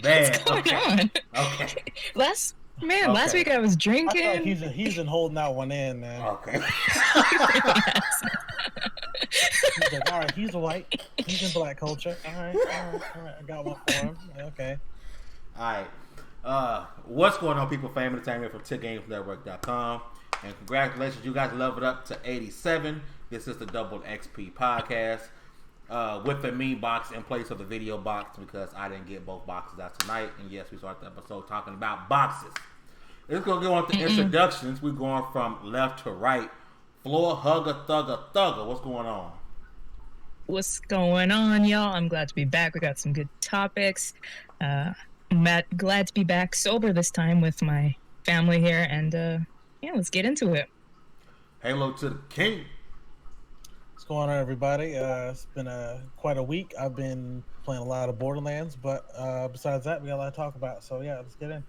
bad. What's going on? Okay. Last Okay. week I was I feel like drinking. he's been holding that one in, man. Okay. He's like, all right, he's white, he's in black culture. All right, I got one for him. Okay. All right. What's going on, people? Fame Entertainment from TiC Network.com. And congratulations, you guys leveled up to 87. This is the Double XP podcast with the meme box in place of the video box because I didn't get both boxes out tonight. And yes, we start the episode talking about boxes. It's going to go on to introductions. We're going from left to right. Floor hugger, thugger. What's going on? What's going on, y'all? I'm glad to be back. We got some good topics. I'm glad to be back sober this time with my family here. And yeah, let's get into it. Halo to the king. What's going on, everybody? It's been quite a week. I've been playing a lot of Borderlands, but besides that, we got a lot to talk about. So yeah, let's get in.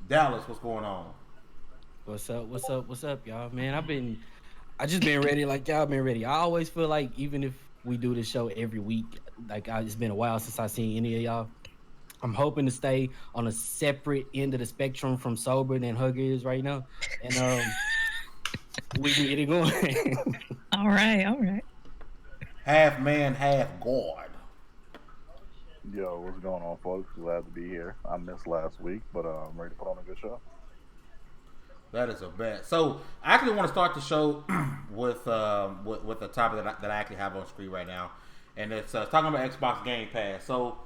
Dallas, what's going on? What's up, y'all? Man, I just been ready like y'all been ready. I always feel like even if we do this show every week, it's been a while since I seen any of y'all. I'm hoping to stay on a separate end of the spectrum from sober than Hugger is right now. And we can get it going. All right. Half man, half god. Yo, what's going on, folks? Glad to be here. I missed last week, but I'm ready to put on a good show. That is a bet. So I actually want to start the show with the topic that I actually have on screen right now, and it's talking about Xbox Game Pass. So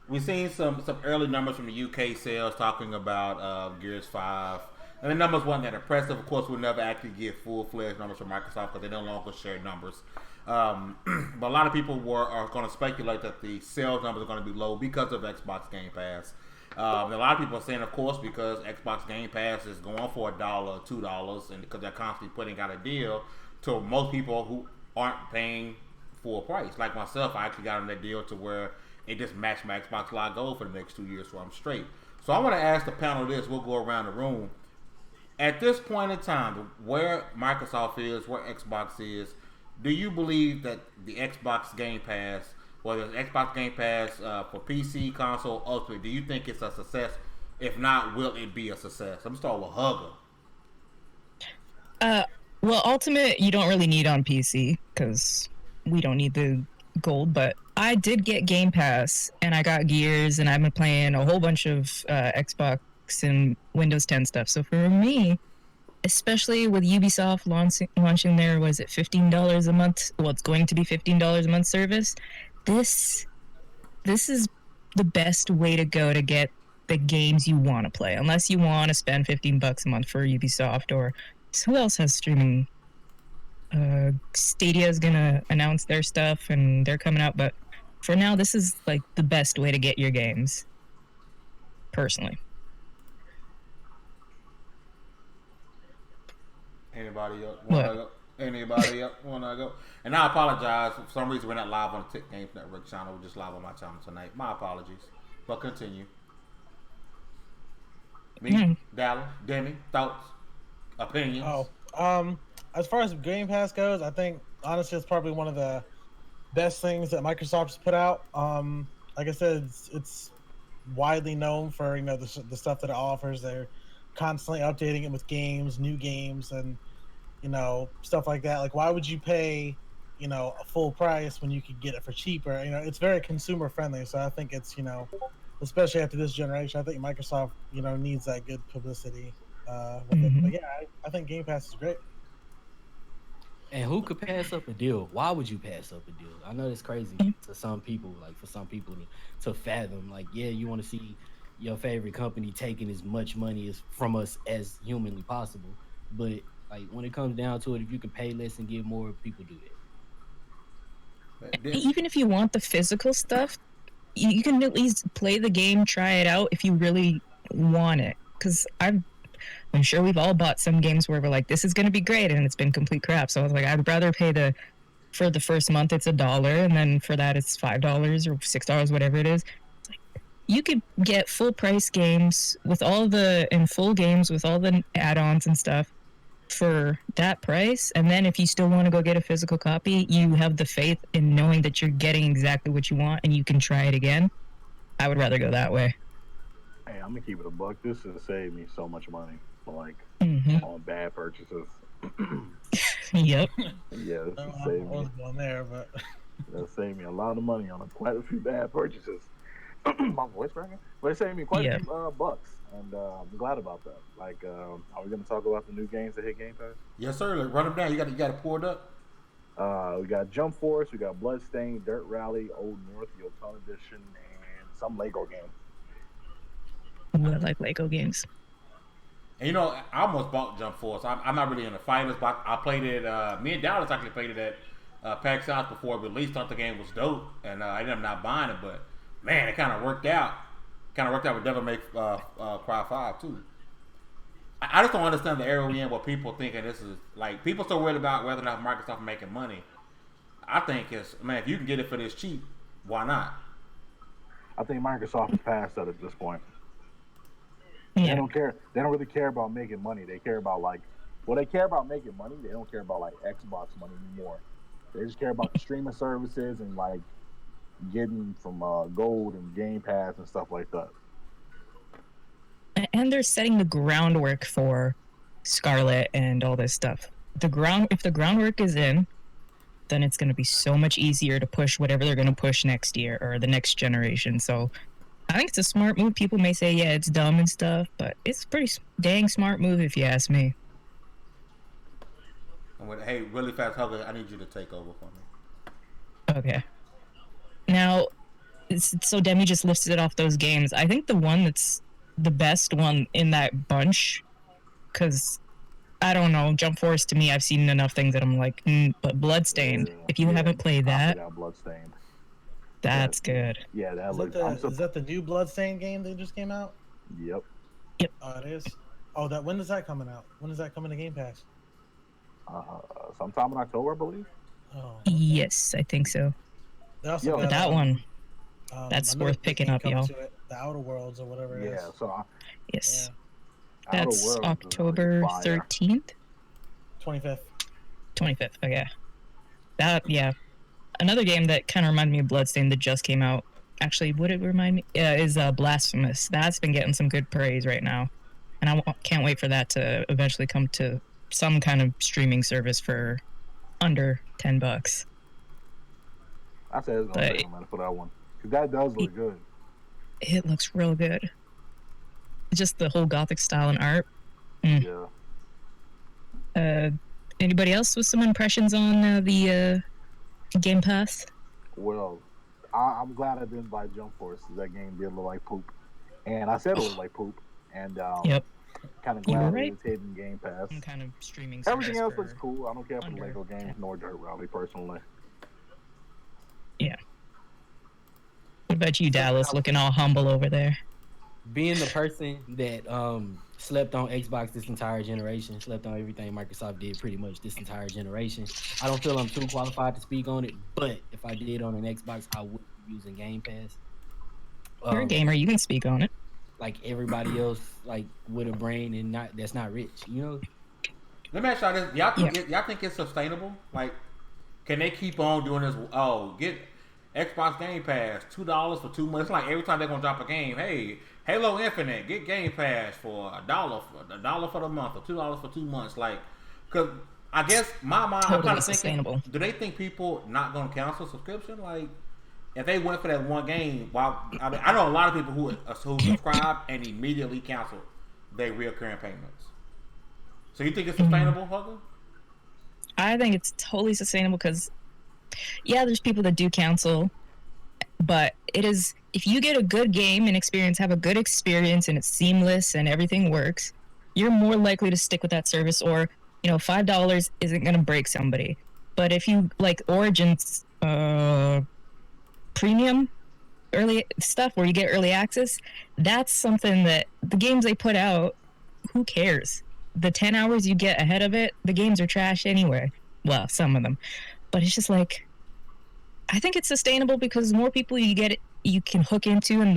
we've seen some early numbers from the UK sales talking about Gears 5. And the numbers weren't that impressive. Of course, we'll never actually get full-fledged numbers from Microsoft because they no longer share numbers. But a lot of people are going to speculate that the sales numbers are going to be low because of Xbox Game Pass. A lot of people are saying, of course, because Xbox Game Pass is going for $1 or $2, and because they're constantly putting out a deal to most people who aren't paying full price. Like myself, I actually got on that deal to where it just matched my Xbox Live Gold for the next 2 years, so I'm straight. So I want to ask the panel this. We'll go around the room. At this point in time, where Microsoft is, where Xbox is, do you believe that the Xbox Game Pass, whether it's Xbox Game Pass for PC, console, Ultimate, do you think it's a success? If not, will it be a success? I'm starting with Hugger. Well, Ultimate, you don't really need on PC because we don't need the gold, but I did get Game Pass and I got Gears and I've been playing a whole bunch of Xbox and Windows 10 stuff. So for me, especially with Ubisoft launching their, was it $15 a month? Well, it's going to be $15 a month service. This is the best way to go to get the games you want to play, unless you want to spend $15 a month for Ubisoft or who else has streaming. Stadia is gonna announce their stuff and they're coming out, but for now, this is like the best way to get your games. Personally. Anybody else wanna go? And I apologize. For some reason, we're not live on the TiC Network channel. We're just live on my channel tonight. My apologies. But continue. Me, Dallas, Demi, thoughts, opinions. As far as Game Pass goes, I think honestly it's probably one of the best things that Microsoft's put out. Like I said, it's widely known for the stuff that it offers. They're constantly updating it with games, new games, and stuff like that. Like, why would you pay a full price when you could get it for cheaper? It's very consumer friendly, so I think it's especially after this generation, I think Microsoft needs that good publicity with it. But yeah, I think Game Pass is great. And who could pass up a deal? Why would you pass up a deal? I know it's crazy to some people, like for some people to fathom. Like, yeah, you want to see your favorite company taking as much money from us as humanly possible. But like when it comes down to it, if you can pay less and get more, people do it. Even if you want the physical stuff, you can at least play the game, try it out if you really want it. Because I'm sure we've all bought some games where we're like, this is going to be great, and it's been complete crap. So I was like, I'd rather pay for the first month it's $1, and then for that it's $5 or $6, whatever it is. It's like, you could get full price games with full games with all the add-ons and stuff for that price. And then if you still want to go get a physical copy, you have the faith in knowing that you're getting exactly what you want and you can try it again. I would rather go that way. Hey, I'm gonna keep it a buck. This has saved me so much money, like Mm-hmm. on bad purchases. Yep. Yeah, this I has saved me. was going there, but That saved me a lot of money on quite a few bad purchases. My voice cracking, but it saved me quite a Yeah. few bucks, and I'm glad about that. Like, are we gonna talk about the new games that hit Game Pass? Yes, sir. Like, run them down. You got it pulled up. We got Jump Force, we got Bloodstained, Dirt Rally, Old North, the Old Edition, and some Lego game. Ooh, I like Lego games. And I almost bought Jump Force. I'm not really into fighters, but I played it. Me and Dallas actually played it at PAX South before it released. Thought the game was dope, and I ended up not buying it. But man, it kind of worked out. With Devil May Cry 5 too. I just don't understand the era we in where people thinking this is like people so worried about whether or not Microsoft making money. I think it's if you can get it for this cheap, why not? I think Microsoft is past that at this point. Yeah. They don't care. They don't really care about making money. They care about they care about making money. They don't care about Xbox money anymore. They just care about the streaming services and getting from Gold and Game Pass and stuff like that. And they're setting the groundwork for Scarlet and all this stuff. If the groundwork is in, then it's going to be so much easier to push whatever they're going to push next year or the next generation. So I think it's a smart move. People may say, yeah, it's dumb and stuff, but it's a pretty dang smart move if you ask me. Hey, really fast, Hugger, I need you to take over for me. Okay. Now, so Demi just listed it off those games. I think the one that's the best one in that bunch, because I don't know, Jump Force to me, I've seen enough things that I'm like, but Bloodstained. If you haven't played that, Bloodstained. that's good. Yeah, that is that the new Bloodstained game that just came out? Yep. Oh, it is. Oh, when is that coming out? When is that coming to Game Pass? Sometime in October, I believe. Oh, okay. Yes, I think so. They also got, that one, that's worth picking up, y'all. The Outer Worlds or whatever it is. Yeah, so yes, yeah. That's October 13th. 25th. 25th. Okay. Another game that kind of reminded me of Bloodstained that just came out. Actually, would it remind me? Is Blasphemous. That's been getting some good praise right now, and I can't wait for that to eventually come to some kind of streaming service for under $10. I said it's gonna take a minute for that one because that does look good. It looks real good. Just the whole gothic style and art. Yeah. Anybody else with some impressions on the Game Pass? Well, I'm glad I didn't buy Jump Force. That game did look like poop, and I said it looked like poop. And yep. Kind of glad it's hitting Game Pass. Some kind of streaming. Everything else looks cool. I don't care for the Lego games nor Dirt Rally personally. Yeah. What about you, Dallas? Looking all humble over there. Being the person that slept on Xbox this entire generation, slept on everything Microsoft did pretty much this entire generation, I don't feel I'm too qualified to speak on it, but if I did on an Xbox, I would be using Game Pass. You're a gamer, you can speak on it. Like everybody else, like with a brain and that's not rich, you know? Let me ask y'all this. Y'all think it's sustainable? Like, can they keep on doing this? Oh, get Xbox Game Pass, $2 for 2 months. It's like every time they're gonna drop a game, hey, Halo Infinite, get Game Pass for $1 for the month or $2 for 2 months. Like, cause I guess my mind, totally I'm kind of thinking, do they think people not gonna cancel subscription? Like, if they went for that one game, I know a lot of people who subscribe and immediately cancel their recurring payments. So you think it's sustainable, Hugger? I think it's totally sustainable because, yeah, there's people that do cancel, but it is, if you get a good game and experience, have a good experience and it's seamless and everything works, you're more likely to stick with that service. Or, $5 isn't going to break somebody. But if you like Origin's premium early stuff where you get early access, that's something that the games they put out, who cares? The 10 hours you get ahead of it, the games are trash anyway. Well, some of them. But it's just like, I think it's sustainable because the more people you can hook into, and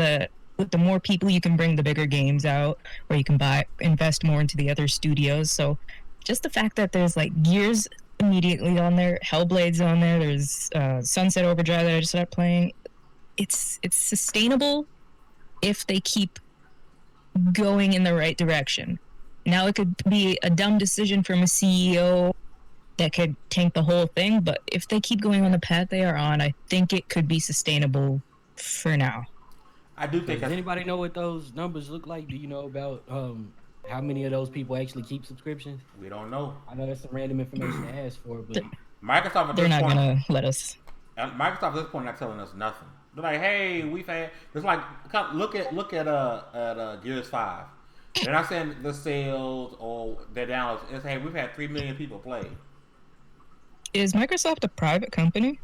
with the more people you can bring the bigger games out, or you can invest more into the other studios. So just the fact that there's like Gears immediately on there, Hellblade's on there, there's Sunset Overdrive that I just started playing. It's sustainable if they keep going in the right direction. Now, it could be a dumb decision from a CEO that could tank the whole thing, but if they keep going on the path they are on, I think it could be sustainable for now. I do think. Does anybody know what those numbers look like? Do you know about how many of those people actually keep subscriptions? We don't know. I know that's some random information to ask for, but Microsoft at They're this not point, gonna let us. Microsoft at this point not telling us nothing. They're like, hey, we've had. It's like look at Gears 5. They're not saying the sales or their downloads. It's hey, we've had 3 million people play. Is Microsoft a private company?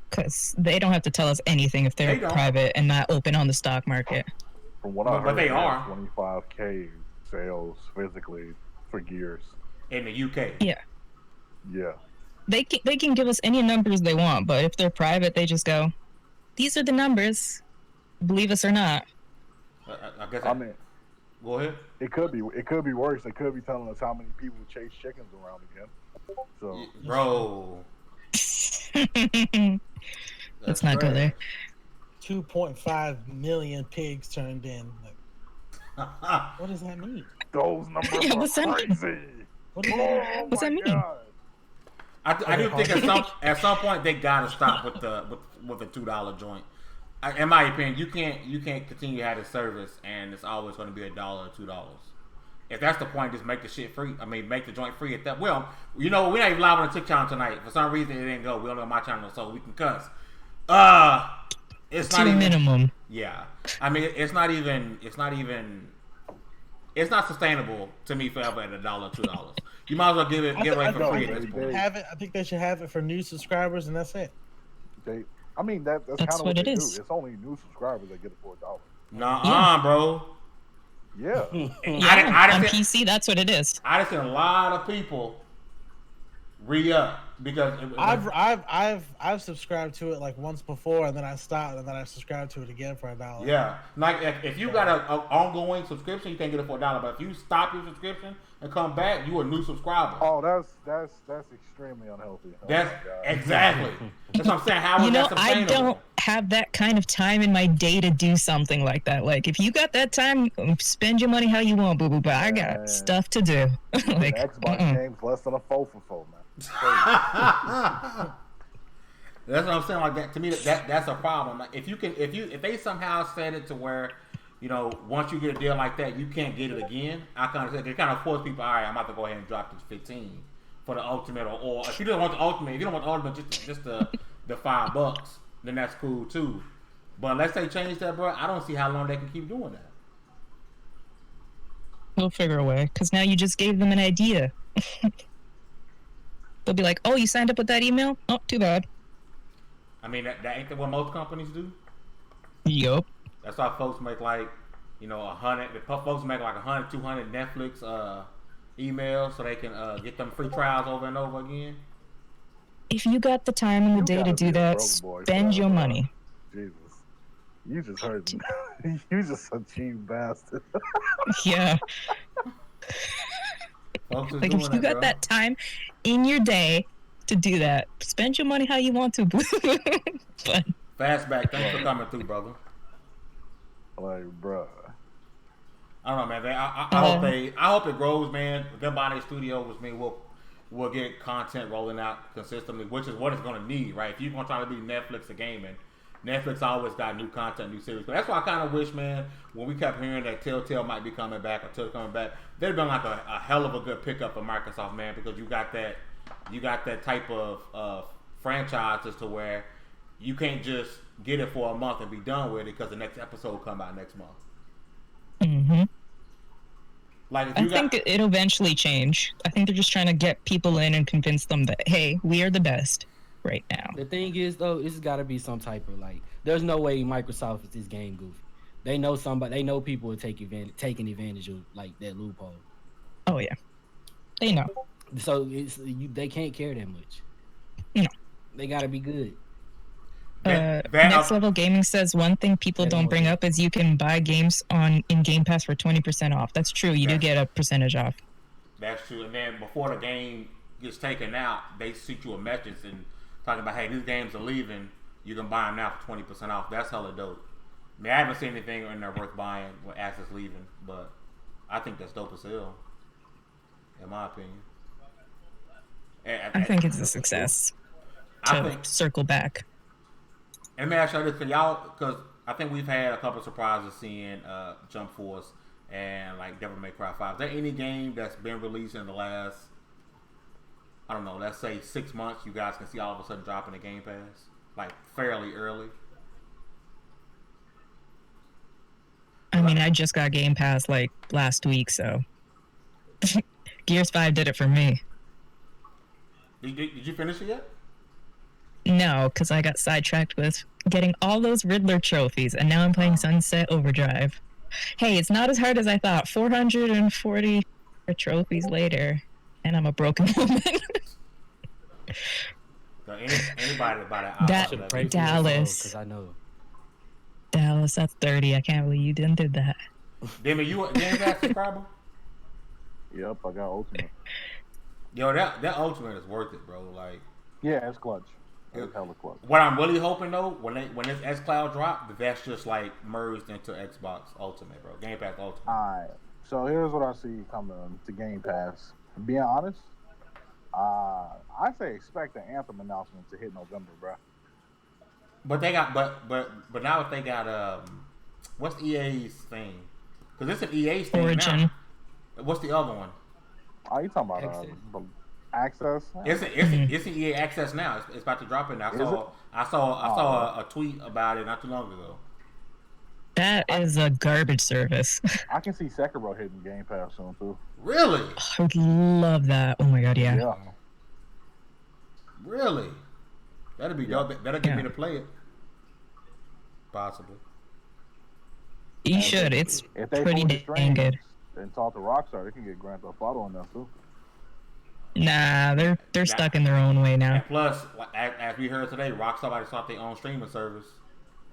Because they don't have to tell us anything if they're private and not open on the stock market. From what I heard, but they are 25K sales physically for Gears in the UK. Yeah. Yeah. They can give us any numbers they want, but if they're private, they just go, "These are the numbers, believe us or not." I mean, go ahead. It could be worse. They could be telling us how many people chase chickens around again. So, bro, let's not go there. 2.5 million pigs turned in. What does that mean? Those numbers are crazy. What does that mean? What's that mean? God. I do think at some point they gotta stop with the $2 joint. In my opinion, you can't continue to have this service and it's always going to be $1 or $2. If that's the point, just make the shit free. I mean, make the joint free at that. Well, you know, we're not even live on the TiC channel tonight. For some reason, it didn't go. We only on my channel, so we can cuss. It's not even minimum. Yeah, I mean, it's not sustainable to me forever at $1 or $2. You might as well give it away for free at this point. I think they should have it for new subscribers, and that's it. That's kind of what they do. It's only new subscribers that get it for $1. Nah, bro. Yeah. On PC, that's what it is. I just seen a lot of people re-up because I've subscribed to it like once before, and then I stopped, and then I subscribed to it again for $1. Yeah, like if you got an ongoing subscription, you can't get it for $1. But if you stop your subscription and come back, you a new subscriber. Oh, that's extremely unhealthy. That's exactly. That's what I'm saying. How is that sustainable? I don't have that kind of time in my day to do something like that. Like, if you got that time, spend your money how you want, boo boo. But I got stuff to do. Like Xbox games less than a 4 for 4, man. That's what I'm saying. Like that to me, that's a problem. Like if they somehow set it to where, you know, once you get a deal like that, you can't get it again. They kind of force people. All right, I'm about to go ahead and drop this 15 for the ultimate, or if you don't want the ultimate, if you don't want the ultimate, just the $5, then that's cool too. But unless they change that, bro, I don't see how long they can keep doing that. We'll figure a way, because now you just gave them an idea. They'll be like, "Oh, you signed up with that email? Oh, too bad." I mean, that ain't what most companies do. Yup. That's why folks make like, you know, 100. Folks make like 100, 200 Netflix emails so they can get them free trials over and over again. If you got the time in the day to do that, spend your money. Jesus, you just heard me. You just a cheap bastard. Yeah. Like, if you got that time in your day to do that, spend your money how you want to. But Fastback, thanks for coming through, brother. Like, bruh. I don't know, man. I hope it grows, man. Them buying their studio, which means we'll get content rolling out consistently, which is what it's gonna need, right? If you're gonna try to be Netflix of gaming, Netflix always got new content, new series. But that's why I kind of wish, man, when we kept hearing that Telltale might be coming back or Telltale coming back, they'd been like a hell of a good pickup for Microsoft, man, because you got that type of franchises to where you can't just get it for a month and be done with it because the next episode will come out next month. Mm-hmm. Like, I think it'll eventually change. I think they're just trying to get people in and convince them that, hey, we are the best right now. The thing is, though, it's got to be some type of, like, there's no way Microsoft is this game goofy. They know people will taking advantage of, like, that loophole. Oh yeah, they know. So they can't care that much. No, they got to be good. Next Level Gaming says one thing people don't bring up is you can buy games in Game Pass for 20% off. That's true. You do get a percentage off. That's true. And then before the game gets taken out, they shoot you a message and talking about, hey, these games are leaving. You can buy them now for 20% off. That's hella dope. I mean, I haven't seen anything in there worth buying when Axe is leaving, but I think that's dope as hell, in my opinion. I think it's a success. To circle back. And may I show this for y'all, because I think we've had a couple of surprises seeing Jump Force and like Devil May Cry 5. Is there any game that's been released in the last, I don't know, let's say 6 months, you guys can see all of a sudden dropping the Game Pass? Like fairly early? I mean, I just got Game Pass like last week, so Gears 5 did it for me. Did you finish it yet? No, because I got sidetracked with getting all those Riddler trophies, and now I'm playing Sunset Overdrive. Hey, it's not as hard as I thought. 440 trophies later, and I'm a broken woman. So anybody about that Dallas, because I know Dallas, that's 30. I can't believe you did that. Demi, you a Game Pass subscriber? Yep, I got Ultimate. Yo, that Ultimate is worth it, bro. Like, yeah, it's clutch. It's hella clutch. What I'm really hoping though, when this xCloud drop, that's just like merged into Xbox Ultimate, bro. Game Pass Ultimate. Alright, so here's what I see coming to Game Pass. Being honest, I say expect the Anthem announcement to hit November, bro. But they got, but now if they got what's EA's thing? Because it's an EA thing Origin. now. What's the other one? Oh, you talking about Access? It's an EA Access now. It's about to drop it now. I saw a tweet about it not too long ago. That is a garbage service. I can see Sekiro hitting Game Pass soon too. Really? I would love that. Oh my god, yeah. Really? That'll be dope. That'll get me to play it. Possibly. You should. It's if they pretty dang good. And talk to Rockstar, they can get Grand Theft Auto on that too. Nah, they're stuck in their own way now. And plus, as we heard today, Rockstar about to start their own streaming service.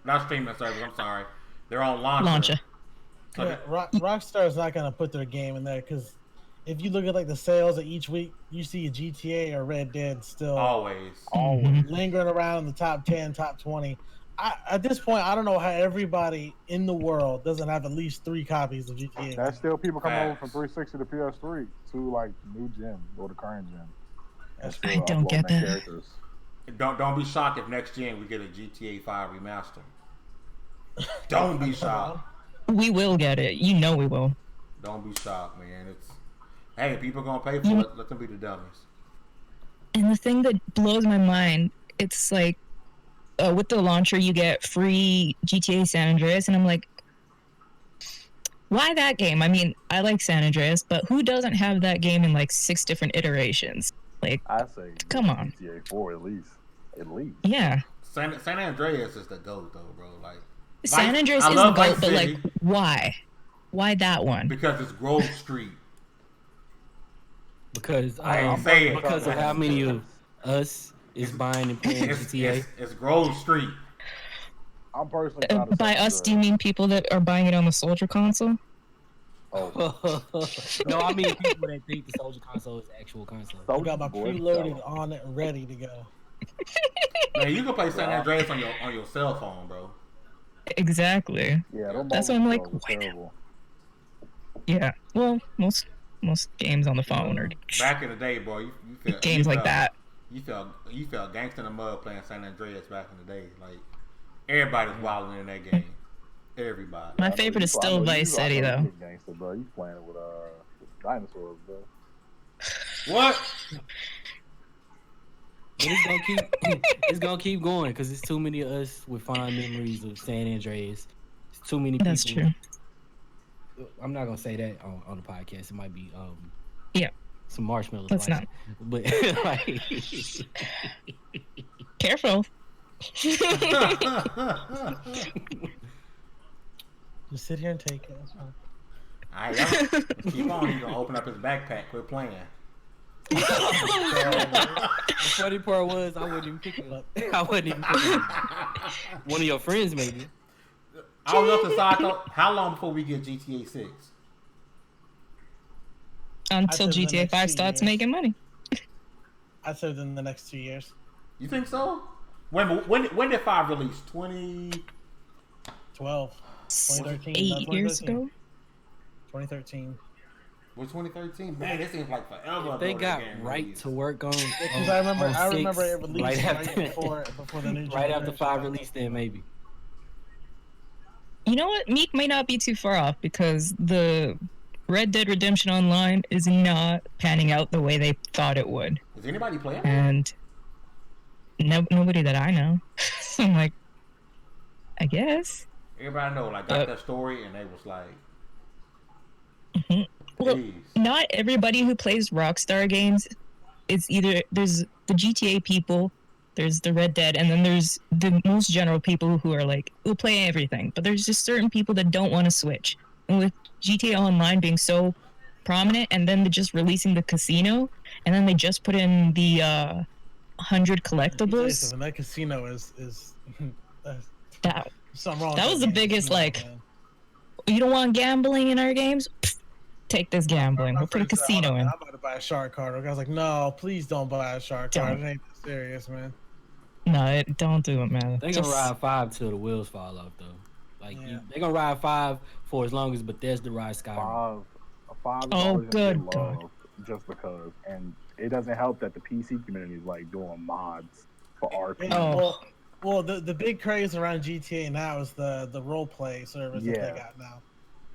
Not streaming service, I'm sorry. Their own launcher. So yeah, Rockstar is not going to put their game in there because if you look at like the sales of each week, you see a GTA or Red Dead still always lingering around in the top 10, top 20. At this point, I don't know how everybody in the world doesn't have at least 3 copies of GTA. That's still people coming over from 360 to PS3 to like new gen or the current gen. I don't get that. Characters. Don't be shocked if next gen we get a GTA 5 remaster. Don't be shocked. We will get it. You know we will. Don't be shocked, man. Hey, people gonna pay for it. Let them be the dummies. And the thing that blows my mind, it's like with the launcher you get free GTA San Andreas, and I'm like, why that game? I mean, I like San Andreas, but who doesn't have that game in like 6 different iterations? Like, I say, come on, GTA 4 at least. Yeah. San Andreas is the GOAT though, bro. Like, San Andreas is the GOAT, but like, why? Why that one? Because it's Grove Street. Because I ain't saying because of how many of us is buying and playing GTA. It's Grove Street. I'm personally by us, do you mean people that are buying it on the Soldier console? Oh. No, I mean people that think the Soldier console is the actual console. I got my preloaded on it, ready to go. Man, you can play San Andreas on your cell phone, bro. Exactly. Yeah, that's what I'm like. Yeah. Well, most games on the phone are back in the day, boy. You felt, games like that. You felt gangsta in the mud playing San Andreas back in the day. Like everybody was wilding in that game. Everybody. My favorite is still Vice City, though. Gangsta, bro. You playing with dinosaurs, bro. What? But it's gonna keep going because it's too many of us with fond memories of San Andreas. It's too many people. That's true. I'm not gonna say that on the podcast. It might be some marshmallows. Let's not. But like, careful. Just sit here and take it. That's fine. All right, keep on. He's gonna open up his backpack. Quit playing. The funny part was I wasn't even picking it up. I wasn't even picking it up. One of your friends maybe. I was up to side though. How long before we get GTA 6? Until GTA 5 starts making money. I said in the next 2 years. You think so? When did 5 release? 20. 12. 2013. 8 years ago. 2013. Was 2013? Man, this seems like forever ago. They that got game right released. to work on. Because I remember it released right before the new right after generation. 5 release, then maybe. You know what? Meek may not be too far off because the Red Dead Redemption Online is not panning out the way they thought it would. Is anybody playing it? And nobody that I know. So I'm like, I guess. Everybody know, like, got that story, and they was like, well, "Jeez." Not everybody who plays Rockstar games. It's either there's the GTA people, there's the Red Dead, and then there's the most general people who are like, we'll play everything. But there's just certain people that don't want to switch. And with GTA Online being so prominent, and then they're just releasing the casino, and then they just put in the 100 collectibles. And that casino is That something wrong. that with was the biggest casino, like. man. You don't want gambling in our games? Pfft, take this gambling. My We'll put a friend said, casino "Hold on, in. I'm about to buy a shark card." I was like, "No, please don't buy a shark card. Don't. It ain't that serious, man." No, don't do it, man. They gonna ride 5 till the wheels fall off, though. Like they gonna ride 5 for as long as Bethesda rides Skyrim. Five is Oh, always good gonna get God. loved just because, and it doesn't help that the PC community is like doing mods for RP. Oh. Well, the big craze around GTA now is the role play service that Yeah. they got now.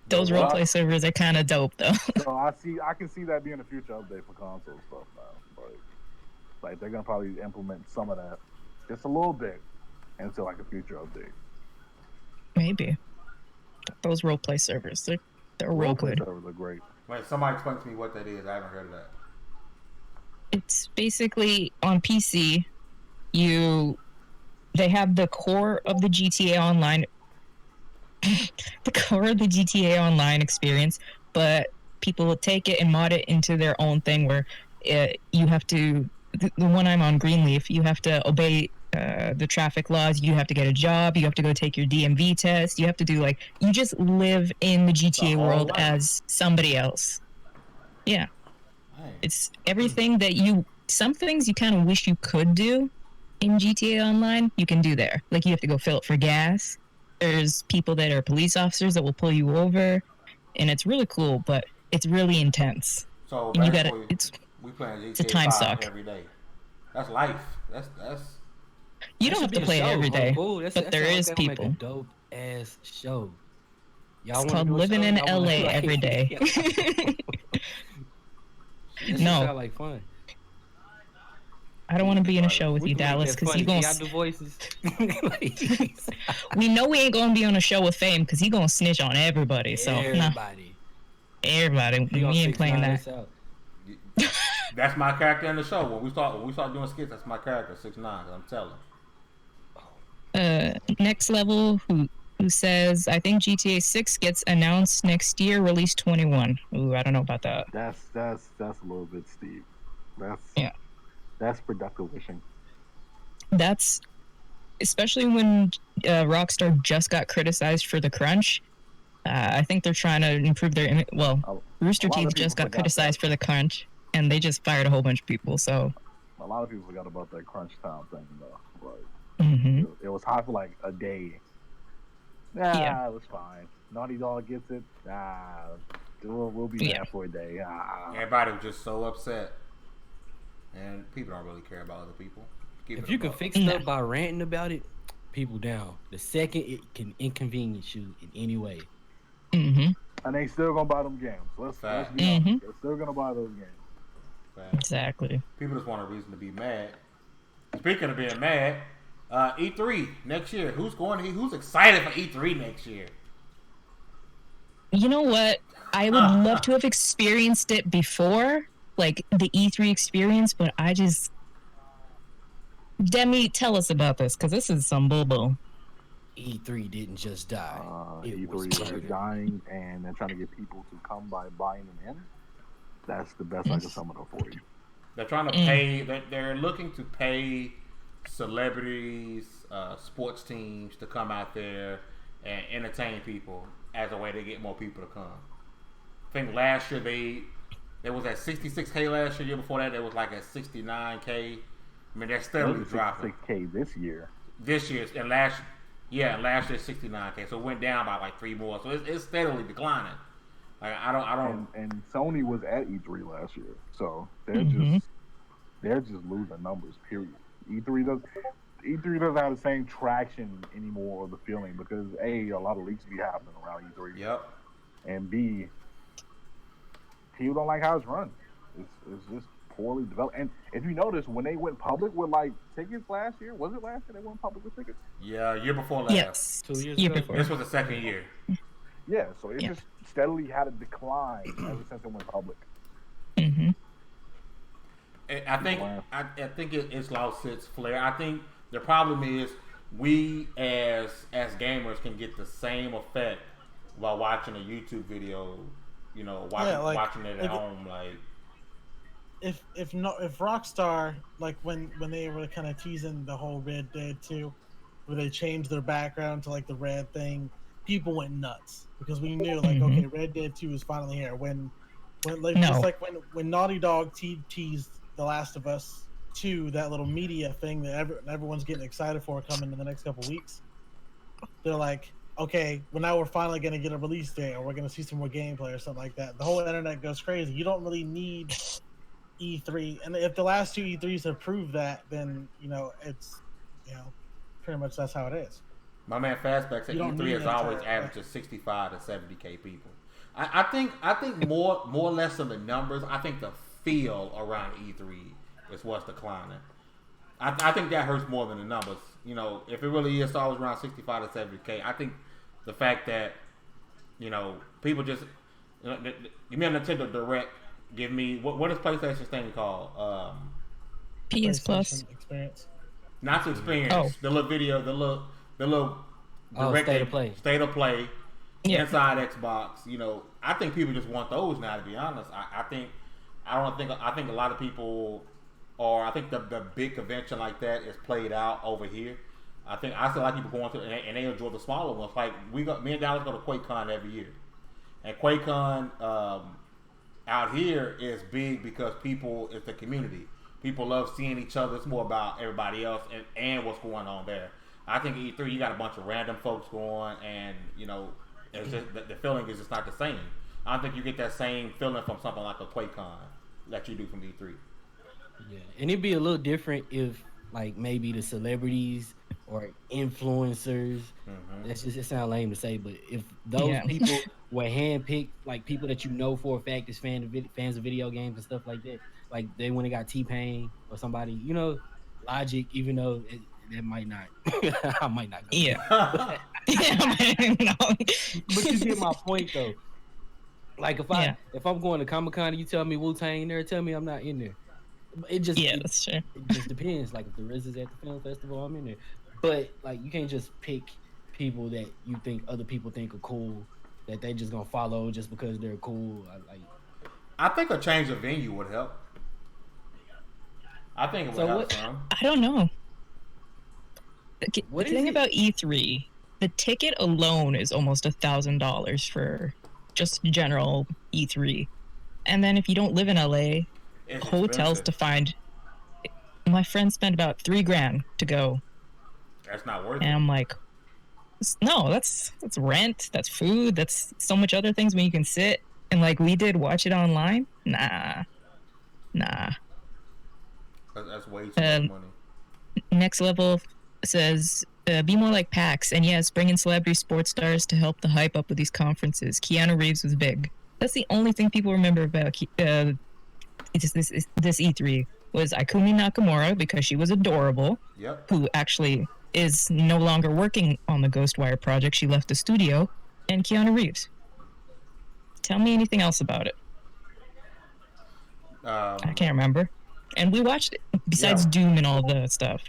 Those Well, roleplay servers are kind of dope, though. So I can see that being a future update for console stuff now. Like they're gonna probably implement some of that just a little bit into like a future update. Maybe. Those roleplay servers, they're real Roleplay good. servers are great. Wait, somebody explain to me what that is. I haven't heard of that. It's basically on PC, they have the core of the GTA Online the core of the GTA Online experience, but people will take it and mod it into their own thing where you have to, the one I'm on Greenleaf, you have to obey the traffic laws, you have to get a job, you have to go take your DMV test, you have to do you just live in the GTA world as somebody else. Yeah. Hey. It's everything that some things you kind of wish you could do in GTA Online, you can do there. Like you have to go fill it for gas. There's people that are police officers that will pull you over, and it's really cool, but it's really intense. So And basically, we playing GTA a time 5 suck. every day. That's life. That's. You don't have to play it every day, but there is people. Make a dope ass show. It's called living in LA every day. No. Sound like fun. I don't want to be in a show with you, Dallas, because you gonna. Do voices. We know we ain't gonna be on a show with Fame because he gonna snitch on everybody. So everybody, we ain't playing that. That's my character in the show. When we start doing skits, that's my character, 6ix9ine. I'm telling. Next level, who says I think GTA 6 gets announced next year, release 21. Ooh, I don't know about that. That's a little bit steep. That's productive wishing. That's especially when Rockstar just got criticized for the crunch. I think they're trying to improve their Rooster Teeth just got criticized for the crunch, and they just fired a whole bunch of people. So a lot of people forgot about that crunch time thing, though. It was hot for like a day. Yeah, it was fine. Naughty Dog gets it. We'll be mad for a day. Everybody was just so upset. And people don't really care about other people. If you can fix stuff by ranting about it, people down. The second it can inconvenience you in any way. Mm-hmm. And they still gonna buy them games. Let's be honest. They're still gonna buy those games. Exactly. People just want a reason to be mad. Speaking of being mad, E3 next year. Who's excited for E3 next year? You know what? I would love to have experienced it before, like the E3 experience, but I just... Demi, tell us about this, because this is some boo-boo. E3 didn't just die. E3 is dying, and they're trying to get people to come by buying them in. That's the best I can sum it up for you. They're trying to pay... They're looking to pay celebrities, sports teams to come out there and entertain people as a way to get more people to come. I think last year there was at 66K last year before that, there was like at 69K. I mean, they're steadily dropping. 66K this year. This year and last Yeah, last year 69K, so it went down by like 3 more. So it's steadily declining. Like I don't. And Sony was at E3 last year, so Mm-hmm. they're just losing numbers. Period. E3 doesn't have the same traction anymore, or the feeling, because A, a lot of leaks be happening around E3, Yep. and B, people don't like how it's run. It's just poorly developed. And if you notice, when they went public with like tickets last year, was it last year they went public with tickets? Yeah, year before last. Yes. 2 years Year ago? before. This was the second year. Yeah, so it Yeah. just steadily had a decline ever since it went public. Mm-hmm. I think it's lost its flair. I think the problem is we as gamers can get the same effect while watching a YouTube video. You know, watching it at home. Like if Rockstar, like when they were kind of teasing the whole Red Dead 2, where they changed their background to like the red thing, people went nuts because we knew like okay, Red Dead 2 is finally here. When like just like when Naughty Dog teased The Last of Us 2, that little media thing that everyone's getting excited for coming in the next couple weeks, they're like, okay, well now we're finally going to get a release date, or we're going to see some more gameplay or something like that. The whole internet goes crazy. You don't really need E3, and if the last 2 E3s have proved that, then it's pretty much that's how it is. my man Fastback said, You don't E3 need has any always time, averaged 65 to 70K people. I think more or less than the numbers. I think the feel around E3 is what's declining. I think that hurts more than the numbers. You know, if it really is always around 65 to 70K, I think the fact that people just give me a Nintendo Direct. Give me what is PlayStation's thing called? PS Plus. Experience. Not the experience. The little video, the little direct state of play inside Xbox. I think people just want those now. To be honest, I think a lot of people, or I think the big convention like that is played out over here. I still like people going to and they enjoy the smaller ones. Like me and Dallas go to QuakeCon every year, and QuakeCon out here is big because it's the community. People love seeing each other. It's more about everybody else and what's going on there. I think E3 you got a bunch of random folks going, and it's just the feeling is just not the same. I don't think you get that same feeling from something like a QuakeCon that you do from E3. Yeah, and it'd be a little different if like maybe the celebrities or influencers. That's just, it sounds lame to say, but if those people were handpicked, like people that for a fact is fans of video games and stuff like that, like they when they got T-Pain or somebody, Logic, even though that might not, I might not go. Yeah. But you get my point though. Like if I'm going to Comic-Con and you tell me Wu-Tang there, tell me I'm not in there. It just that's true. It just depends. Like if the Riz is at the film festival, I'm in there. But like you can't just pick people that you think other people think are cool that they just gonna follow just because they're cool. I think a change of venue would help. I think it would help some. I don't know. The thing about E3, the ticket alone is almost $1,000 for just general E3, and then if you don't live in LA, it's hotels expensive to find. My friend spent about $3,000 to go. That's not worth it. And I'm like, no, that's rent, that's food, that's so much other things when you can sit and like we did watch it online. Nah. That's way too much money. Next level says be more like PAX, and yes, bring in celebrity sports stars to help the hype up with these conferences. Keanu Reeves was big. That's the only thing people remember about this E3 was Ikumi Nakamura because she was adorable. Yep. Who actually is no longer working on the Ghostwire project. She left the studio, and Keanu Reeves. Tell me anything else about it. I can't remember. And we watched it, besides Doom and all the stuff.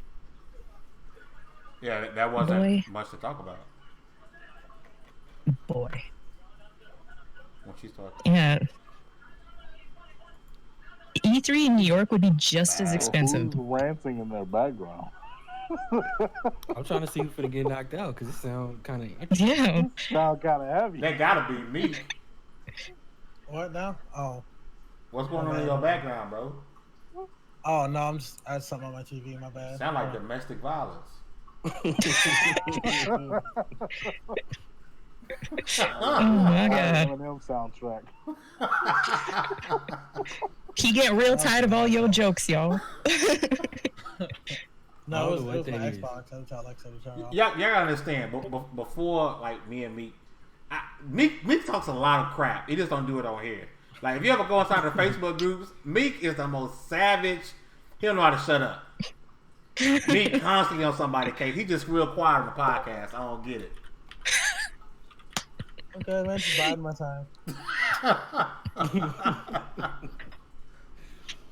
Yeah, that wasn't much to talk about. Boy. When she started. Yeah. E3 in New York would be just as expensive. Who's ranting in their background? I'm trying to see if it get knocked out because it sounds kind of interesting. Yeah. Sound kind of heavy. That gotta be me. What now? Oh. What's going on in your background, bro? Oh no, I had something on my TV. My bad. Sound like domestic violence. Oh my god. Eminem soundtrack. He getting real tired of all your jokes, y'all. No, it was what my that is. Xbox. That's how Alexa would turn off. Y'all gotta understand. Before, like me and Meek, Meek talks a lot of crap. He just don't do it on here. Like if you ever go inside the Facebook groups, Meek is the most savage. He don't know how to shut up. Meek constantly on somebody's case. He just real quiet on the podcast. I don't get it. Okay, man, just biding my time.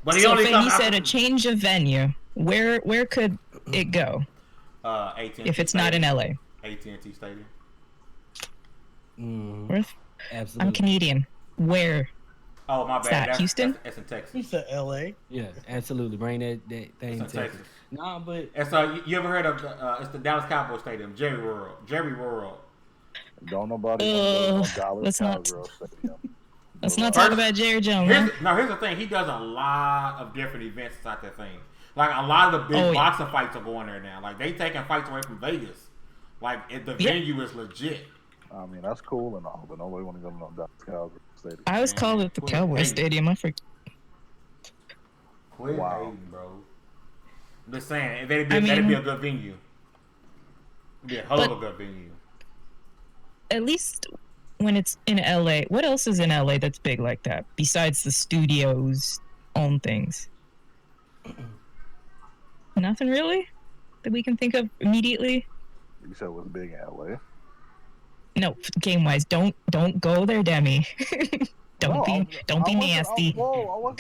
But he So only Finn, you said a change of venue. Where could it go AT&T if it's not in LA? AT&T Stadium. Where? Absolutely. I'm Canadian. Where? Oh my Is bad. that Houston? That's in Texas. He said L.A. Yeah, absolutely. Bring that It's thing in to Texas. Texas. Nah, but And so you ever heard of it's the Dallas Cowboys Stadium, Jerry World. Don't nobody want to go to Dallas let's not- Cowgirls Stadium. Let's not talk about Jerry Jones. Huh? Here's the thing. He does a lot of different events inside that thing. Like a lot of the big Oh, yeah. boxing fights are going there now. Like they taking fights away from Vegas. Like the Yeah. venue is legit. I mean, that's cool and all, but nobody want to go to no Dallas Cowgirls Stadium. I always call it the Cowboy Stadium. I forget. Quit Wow. hating, bro. I'm just saying, that'd be I a mean- good venue. It'd be a hell of a But- good venue. At least when it's in LA. What else is in LA that's big like that besides the studio's own things? Nothing really that we can think of immediately. You said it was big in LA. No, game wise, don't go there, Demi. don't No, don't be I wasn't- nasty. Whoa.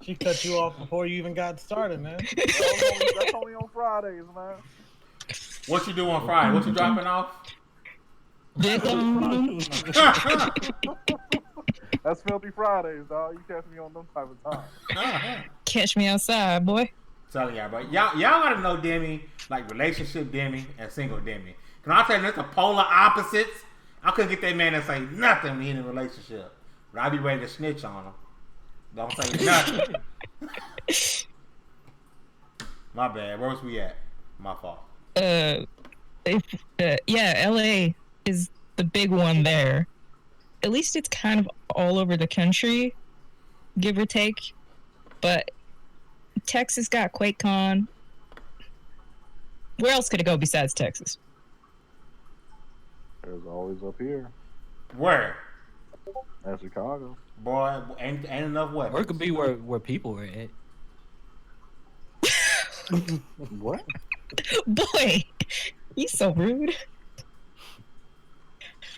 She cut you off before you even got started, man. That's only on Fridays, man. What you do on Friday? What you dropping off? That's Filthy Fridays, dog. You catch me on them type of time. Catch me outside, boy. Telling y'all, bro. Y'all gotta know Demi, like relationship Demi and single Demi. Can I tell you, that's the polar opposites. I couldn't get that man to say nothing when he in a relationship, but I be ready to snitch on him. Don't say nothing. My bad. Where was we at? My fault. Yeah, LA is the big one there. At least it's kind of all over the country, give or take. But Texas got QuakeCon. Where else could it go besides Texas? There's always up here Where? at Chicago. Boy, ain't enough or it weapons. could be where people are at. What? Boy, he's so rude.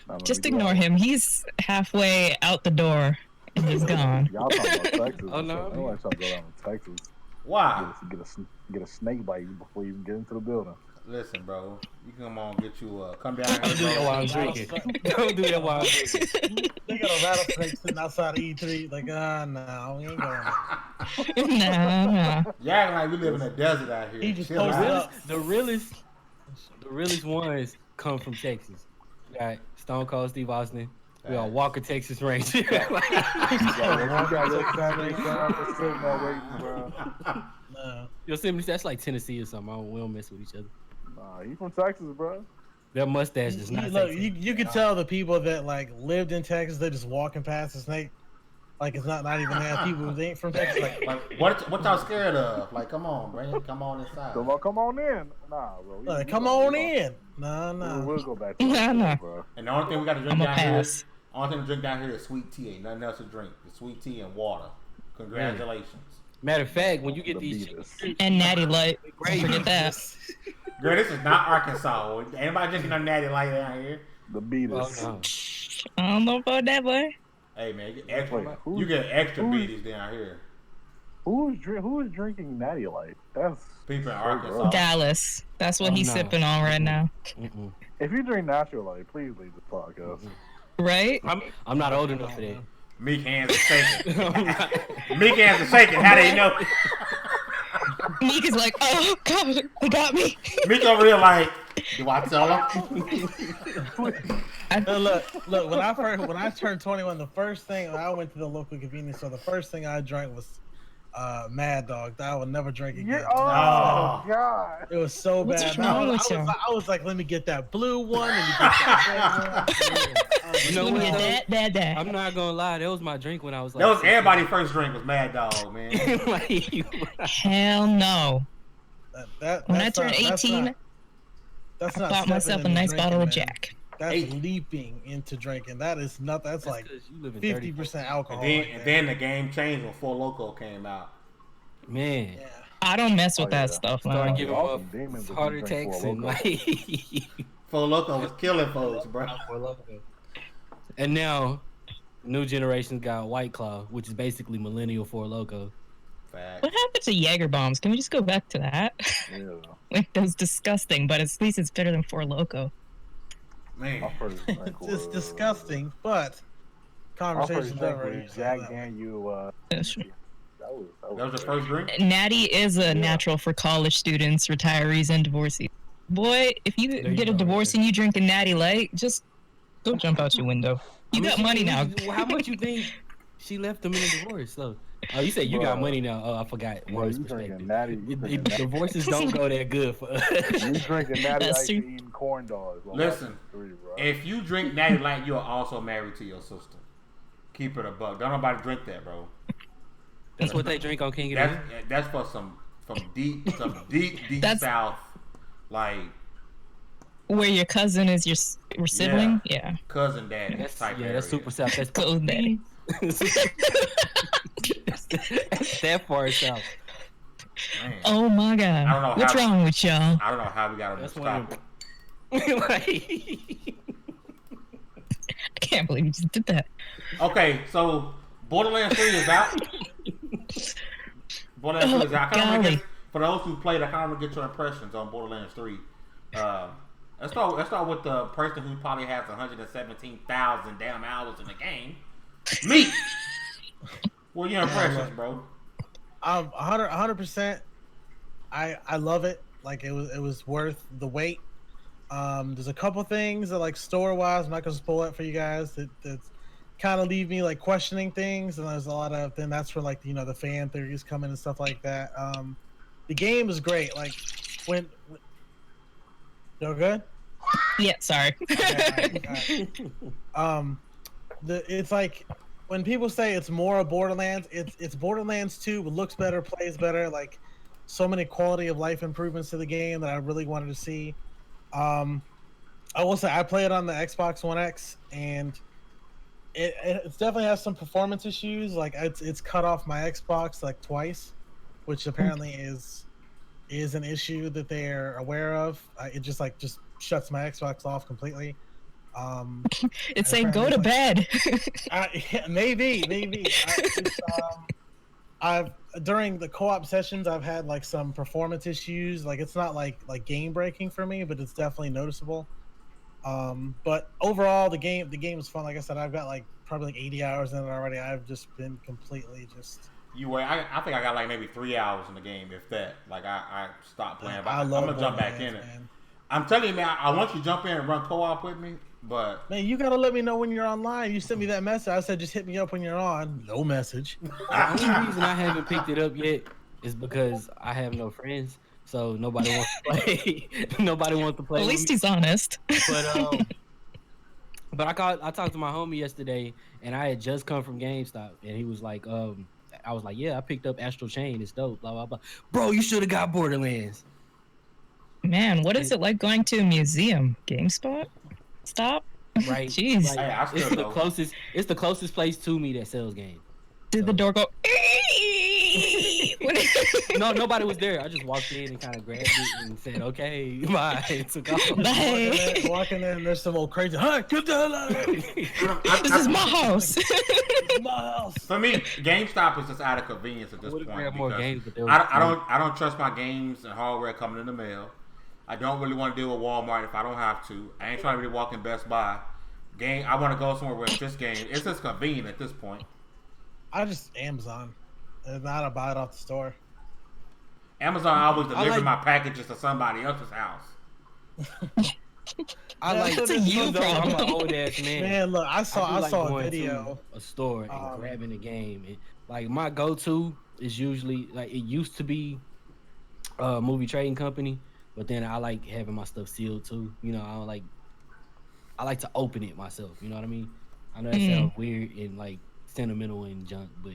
Now, let Just me do ignore that. him. He's halfway out the door and he's gone. Y'all talking about Texas? Oh, no, I man. like trying to go down to Texas. Why? Get a snake bite before you even get into the building. Listen, bro. You come on, get you come down Don't do here, that bro. while I'm drinking. Don't do that while I'm drinking. They got a rattlesnake sitting outside of E3. Like, no, we ain't going. Nah. Y'all acting like we live in a desert out here. He just Chill posted out. up. The realest ones come from Texas. We got Stone Cold Steve Austin. We got Walker Texas Ranger. You got Yosemite down for sitting there waiting, bro. No. Yosemite, that's like Tennessee or something. We don't mess with each other. Nah, he from Texas, bro. Their mustache does not. Look, Texas. you can tell the people that like lived in Texas, they're just walking past the snake. Like it's not even there. People who ain't from Texas, like Like, what y'all scared of? Like, come on, bro. Come on inside. Come on in. Nah, bro. come on in. No. We'll go back to Nah, nah. bro. And the only thing we got to drink I'm a down here, pass. only thing to drink down here is sweet tea. Ain't nothing else to drink. It's sweet tea and water. Congratulations. Matter of fact, when you get The these Beatles. And Natty Light. Don't forget that. Girl, this is not Arkansas. Anybody drinking no natty light down here? The Oh, Beatles. no. I don't know about that, boy. Hey man, get extra, Wait, who- you get extra who- beaties down here. Who is drinking Natty Light? That's People in so Arkansas. gross. Dallas. That's what Oh, he's no. sipping on right now. Mm-mm. If you drink natural light, please leave this podcast. Right? I'm not old enough for that. Meek hands are shaking. I'm not- Meek hands are shaking. How they know? Meek is like, oh, God, they got me. Meek over here like, do I tell him? look. When I turned 21, the first thing I went to the local convenience store. The first thing I drank was Mad Dog. I will never drink again. Oh God! It was so What's bad. wrong with y'all? I was like, let me get that blue one. Let me get that red one. You know Let me what, get though? that. I'm not gonna lie, that was my drink when I was like. That was everybody's first drink was Mad Dog, man. Hell no. When I turned 18, that's I not bought myself a stepping into nice drinking, bottle of man. Jack. That's 18. leaping into drinking. That is not. That's like 50% alcohol. And then the game changed when Four Loko came out. Man. Yeah. I don't mess with that stuff, Start man. giving Y'all up some demons if heart you drink attacks Four and Loko. like. Four Loko was killing folks, bro. And now, new generation's got White Claw, which is basically millennial Four Loko. Fact. What happened to Jaeger bombs? Can we just go back to that? Yeah. Like, that was disgusting, but at least it's better than Four Loko. Man. My first drink It's was disgusting, but My first conversations drink over. was Jack Daniel. That's right. That was That was your first drink? Natty is a natural for college students, retirees, and divorcees. Boy, if you There you get a go, divorce and you drink a Natty Light, just don't jump out your window. You got money now. How much you think she left him in a divorce? So, oh, you said you got Bruh. money now. Oh, I forgot. Bro, One's you perspective. drinking natty? You drinking natty? Divorces don't go that good for us. You drinking natty That's ice true. and eating corn dogs? Well, Listen, bro. if you drink Natty Light, you are also married to your sister. Keep it a buck. Don't nobody drink that, bro. That's what they drink on King of the Hill. That's for some deep That's- south, like Where your cousin is your sibling? Yeah. cousin daddy That's, type yeah, area. that's super south. That's Cousin daddy. That's that far south. Man. Oh my God. I don't know What's how- wrong with y'all? I don't know how we got on this That's one of topic. Like, I can't believe you just did that. Okay, so Borderlands 3 is out. Borderlands 3 is out. I kinda wanna golly. get, for those who played, I kind of want to get your impressions on Borderlands 3. Let's start with the person who probably has 117,000 damn hours in the game. Me. What are your impressions, bro? 100%. I love it. Like it was worth the wait. There's a couple things that like story wise, I'm not gonna spoil it for you guys. That kind of leave me like questioning things, and there's a lot of then that's where like the fan theories come in and stuff like that. The game is great. Like when you're good. Yeah, sorry. Okay, all right. It's like when people say it's more of Borderlands, it's Borderlands 2, but looks better, plays better, like so many quality of life improvements to the game that I really wanted to see. I will say I play it on the Xbox One X, and it definitely has some performance issues. Like it's cut off my Xbox like twice, which apparently is an issue that they're aware of. It just shuts my Xbox off completely. It's saying go to bed. Yeah, maybe. I've during the co-op sessions I've had like some performance issues. Like it's not like game breaking for me, but it's definitely noticeable. But overall the game is fun. Like I said, I've got like probably like 80 hours in it already. I've just been completely just. I think I got like maybe 3 hours in the game, if that. Like I stopped playing, but I'm love gonna jump back in Borderlands, it. man. I'm telling you, man, I want you to jump in and run co-op with me, but Man, you gotta let me know when you're online. You sent me that message. I said just hit me up when you're on. No message. the only reason I haven't picked it up yet is because I have no friends, so nobody wants to play. Nobody wants to play. At with least me. he's honest. But I talked to my homie yesterday, and I had just come from GameStop, and he was like, I was like, yeah, I picked up Astral Chain. It's dope. Blah blah blah. Bro, you should have got Borderlands. Man, what is it like going to a museum? GameSpot? Stop. Right? Jeez. Like, Hey, I still it's the know. closest. It's the closest place to me that sells games. Did the door go? No, nobody was there. I just walked in and kind of grabbed it and said, "Okay, bye." And took off. Bye. Walking in, there's some old crazy. Huh? Get the hell out of here! This is my house. It's my house. for me, GameStop is just out of convenience at this Would've point. grabbed more because games, but they were I don't trust my games and hardware coming in the mail. I don't really want to deal with Walmart if I don't have to. I ain't trying to really walk in Best Buy. I want to go somewhere where it's this game. It's just convenient at this point. I just Amazon, and not I buy it off the store. Amazon always delivers like- my packages to somebody else's house. I like That's a you I'm an problem. old ass man. Man, look, I do saw like a going video. to a store and grabbing a game. And, like my go-to it's usually like it used to be a movie trading company, but then I like having my stuff sealed too. You know, I like to open it myself. You know what I mean? I know that sounds weird and like sentimental and junk, but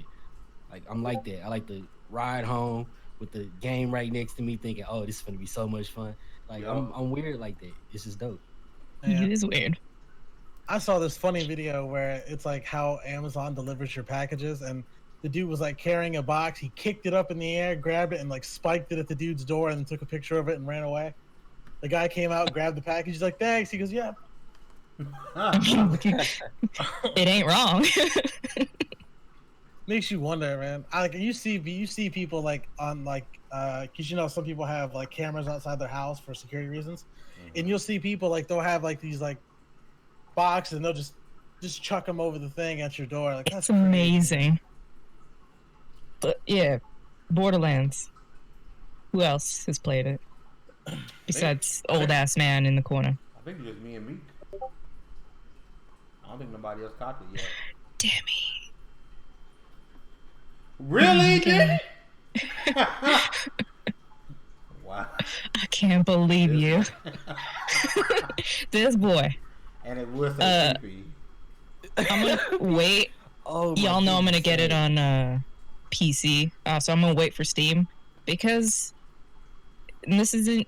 like I'm like that. I like to ride home with the game right next to me, thinking, "Oh, this is gonna be so much fun." Like I'm weird like that. It's just dope. Yeah. It is weird. I saw this funny video where it's like how Amazon delivers your packages, and the dude was like carrying a box. He kicked it up in the air, grabbed it, and like spiked it at the dude's door, and then took a picture of it and ran away. The guy came out, grabbed the package. He's like, "Thanks." He goes, "Yeah." It ain't wrong. Makes you wonder, man. I like you see people like on like because you know some people have like cameras outside their house for security reasons, and you'll see people like they'll have like these like boxes and they'll just chuck them over the thing at your door. Like that's It's amazing. But yeah, Borderlands. Who else has played it besides old ass man in the corner? I think it's just me and Meek. I don't think nobody else caught it yet. Demi. Really, dude? Wow. I can't believe you. This boy. And it was a creepy. I'm gonna wait. Y'all know I'm gonna get it on PC, so I'm gonna wait for Steam because and this isn't.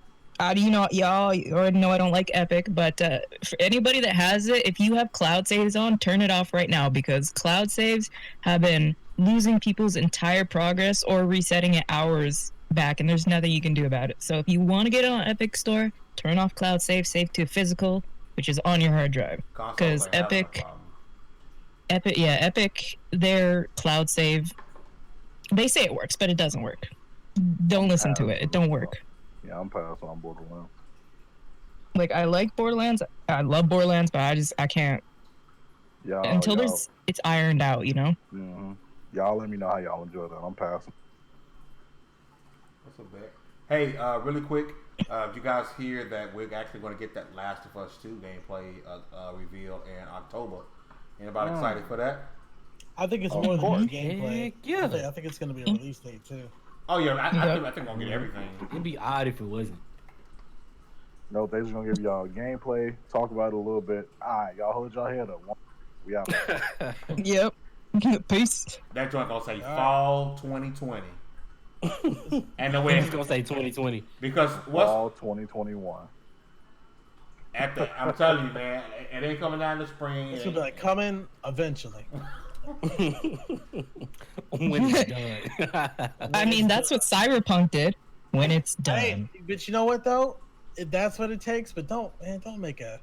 You know, y'all already know I don't like Epic, but for anybody that has it, if you have cloud saves on, turn it off right now because cloud saves have been losing people's entire progress or resetting it hours back, and there's nothing you can do about it. So if you want to get it on Epic Store, turn off cloud save to physical, which is on your hard drive, because Epic, their cloud save, they say it works, but it doesn't work. Don't listen to it. It don't work. Yeah, I'm passing on Borderlands. Like I like Borderlands, I love Borderlands, but I can't until it's ironed out, you know. Mm-hmm. Y'all let me know how y'all enjoy that. I'm passing. That's a bet. Hey, really quick, did you guys hear that we're actually going to get that Last of Us 2 gameplay reveal in October? Anybody excited for that? I think it's more than gameplay. Yeah, I think it's going to be a release date too. Oh yeah, I think I'm gonna get everything. It'd be odd if it wasn't. No, they just gonna give y'all gameplay, talk about it a little bit. All right, y'all hold y'all head up. We out. Yep. Peace. That joint gonna say fall 2020. And the way it's gonna say 2020 because fall 2021. I'm telling you, man, it ain't coming down in the spring. It's gonna be like coming eventually. When it's done. I mean, that's what Cyberpunk did. When it's done. Hey, but you know what though? That's what it takes. But don't make a.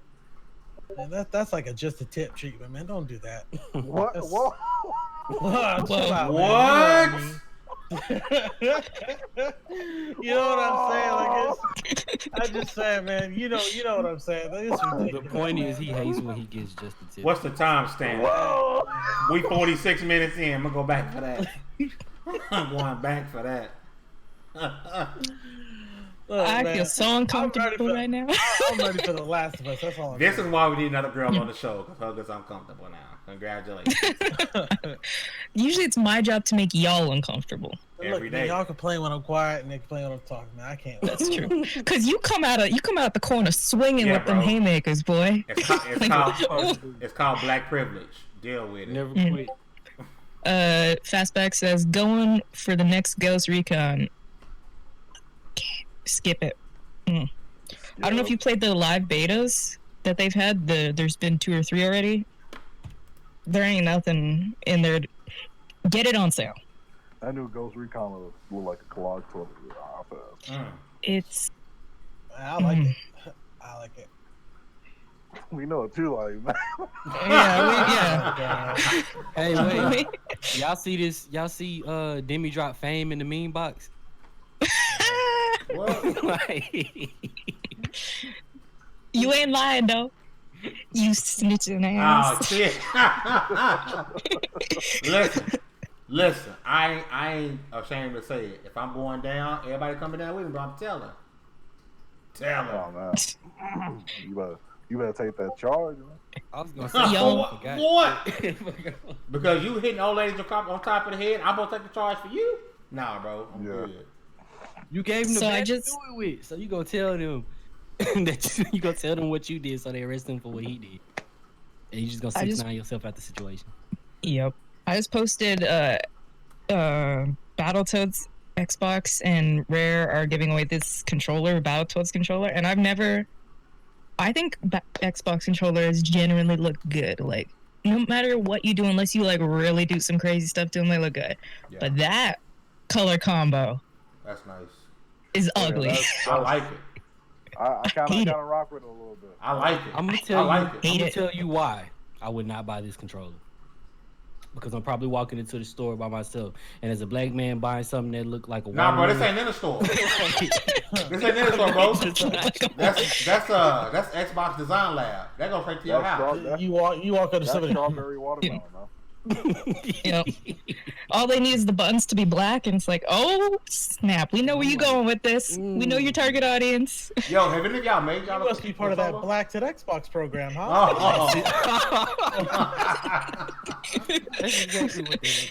Man, that's like just a tip treatment, man. Don't do that. What? Whoa. What? You know what I'm saying? Like I'm just saying, man. You know what I'm saying. The point is, he hates when he gets just a tip. What's the time stamp? We 46 minutes in. I'm gonna go back for that. I'm going back for that. I feel so uncomfortable right now. I'm ready for The Last of Us. That's all. This is why we need another girl on the show because I'm comfortable now. Congratulations. Usually, it's my job to make y'all uncomfortable. Every day. Y'all complain when I'm quiet, and they complain when I'm talking. Man, I can't. That's true. Because you come out the corner swinging with them haymakers, boy. It's called black privilege. Deal with it. Never quit. Fastback says going for the next Ghost Recon. Skip it. I don't know if you played the live betas that they've had. There's been 2 or 3 already. There ain't nothing in there. Get it on sale. That new Ghost Recon look like a collage toilet. It's. I like it. I like it. We know it too, like man. Yeah. Hey, wait. Y'all see this? Y'all see Demi drop Fame in the meme box? What? Like, You ain't lying though. You snitching ass. Oh shit! Listen. I ain't ashamed to say it. If I'm going down, everybody coming down with me, but I'm telling. Oh man, you better take that charge, man. I was gonna say, what? Because you hitting old ladies on top of the head, I'm gonna take the charge for you. Nah, bro. I'm Yeah. good. You gave him the So I badge just- to do it with, so you gonna tell them that you gonna tell them what you did, so they arrest him for what he did, and you just gonna I just- 6ix9ine yourself out the situation. Yep. I just posted Battletoads Xbox and Rare are giving away this controller, Battletoads controller, and I think Xbox controllers generally look good. Like no matter what you do, unless you like really do some crazy stuff to them, they look good. Yeah. But that color combo That's nice. is Yeah, ugly. I like it. I kind Hate it. of rock with it a little bit. I like it. I'm gonna I tell you. like it. I'm Hate gonna it. tell you why I would not buy this controller. Because I'm probably walking into the store by myself, and as a black man buying something that looked like a Nah, bro, this watermelon- ain't in the store. This ain't in the store, bro. That's Xbox Design Lab. That goes right to your That's house. strong- that's- You walk up to That's somebody. strawberry watermelon, man. Yep. All they need is the buttons to be black, and it's like, oh snap! We know where you're going with this. We know your target audience. Yo, have any of y'all made y'all? You must be part of that Black to Xbox program, huh? That's exactly what they did.